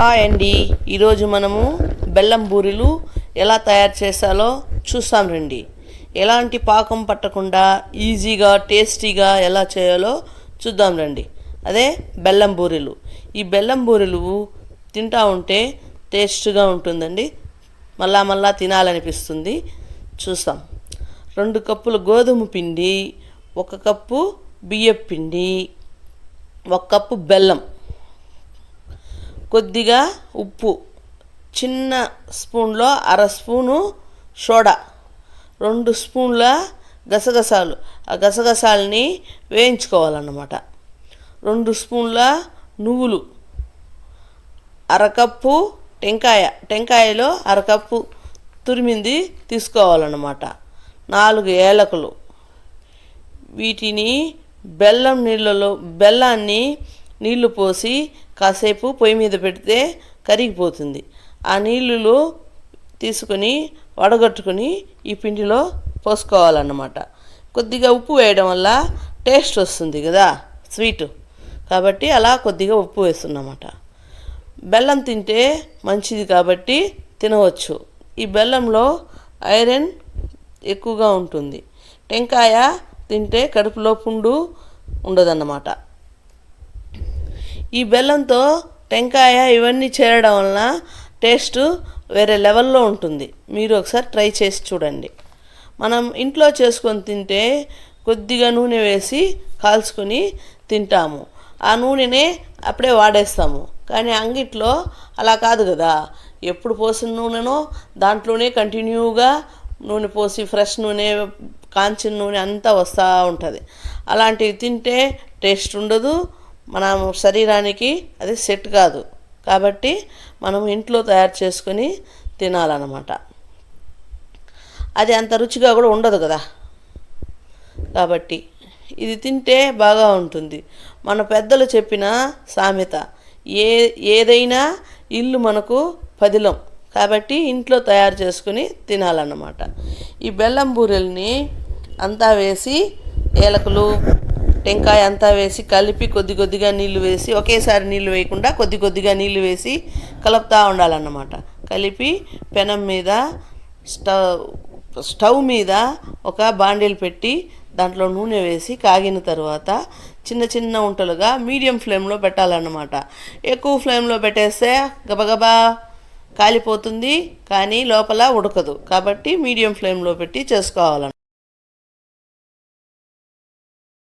Hi అండి, ఈరోజు మనము బెల్లం బూరెలు ఎలా తయారు చేసాలో చూస్తాం రండి. ఎలాంటి పాకం పట్టకుండా ఈజీగా టేస్టీగా ఎలా చేయాలో చూద్దాం రండి. అదే బెల్లం బూరెలు. ఈ బెల్లం బూరెలు తింటా ఉంటే టేస్ట్గా ఉంటుందండి, మళ్ళా తినాలనిపిస్తుంది. చూస్తాం. 2 కప్పులు గోధుమ పిండి, 1 కప్పు బియ్యం పిండి, 1 కప్పు బెల్లం, కొద్దిగా ఉప్పు, చిన్న స్పూన్లో 1/2 స్పూను సోడా, 2 స్పూన్ల గసగసాలు, ఆ గసగసాలని వేయించుకోవాలన్నమాట, 2 స్పూన్ల నువ్వులు, 1/2 కప్పు టెంకాయలో 1/2 కప్పు తురిమింది తీసుకోవాలన్నమాట, 4 ఏలకులు. వీటిని బెల్లాన్ని నీళ్లు పోసి కాసేపు పొయ్యి మీద పెడితే కరిగిపోతుంది. ఆ నీళ్ళు తీసుకొని వడగట్టుకొని ఈ పిండిలో పోసుకోవాలన్నమాట. కొద్దిగా ఉప్పు వేయడం వల్ల టేస్ట్ వస్తుంది కదా, స్వీటు, కాబట్టి అలా కొద్దిగా ఉప్పు వేస్తున్నమాట. బెల్లం తింటే మంచిది కాబట్టి తినవచ్చు. ఈ బెల్లంలో ఐరన్ ఎక్కువగా ఉంటుంది. టెంకాయ తింటే కడుపులో పుండు ఉండదన్నమాట. ఈ బెల్లంతో టెంకాయ ఇవన్నీ చేరడం వలన టేస్ట్ వేరే లెవెల్లో ఉంటుంది. మీరు ఒకసారి ట్రై చేసి చూడండి. మనం ఇంట్లో చేసుకొని తింటే కొద్దిగా నూనె వేసి కాల్చుకొని తింటాము. ఆ నూనెనే అప్పుడే వాడేస్తాము. కానీ అంగిట్లో అలా కాదు కదా, ఎప్పుడు పోసిన నూనెనో దాంట్లోనే కంటిన్యూగా నూనె పోసి ఫ్రెష్ నూనె, కాంచిన నూనె అంతా వస్తూ ఉంటుంది. అలాంటివి తింటే టేస్ట్ ఉండదు, మన శరీరానికి అది సెట్ కాదు. కాబట్టి మనం ఇంట్లో తయారు చేసుకొని తినాలన్నమాట. అది అంత రుచిగా కూడా ఉండదు కదా, కాబట్టి ఇది తింటే బాగా ఉంటుంది. మన పెద్దలు చెప్పిన సామెత, ఏదైనా ఇల్లు మనకు పదిలం, కాబట్టి ఇంట్లో తయారు చేసుకుని తినాలన్నమాట. ఈ బెల్లం బూరెల్ని అంతా వేసి, ఏలకులు, టెంకాయ అంతా వేసి కలిపి కొద్దిగా నీళ్లు వేసి, ఒకేసారి నీళ్లు వేయకుండా కొద్దిగా నీళ్లు వేసి కలుపుతూ ఉండాలన్నమాట. కలిపి పెనం మీద స్టవ్ మీద ఒక బాండీలు పెట్టి దాంట్లో నూనె వేసి కాగిన తర్వాత చిన్న ఉంటలుగా మీడియం ఫ్లేమ్లో పెట్టాలన్నమాట. ఎక్కువ ఫ్లేమ్లో పెట్టేస్తే గబగబా కాలిపోతుంది, కానీ లోపల ఉడకదు. కాబట్టి మీడియం ఫ్లేమ్లో పెట్టి చేసుకోవాలన్నమాట.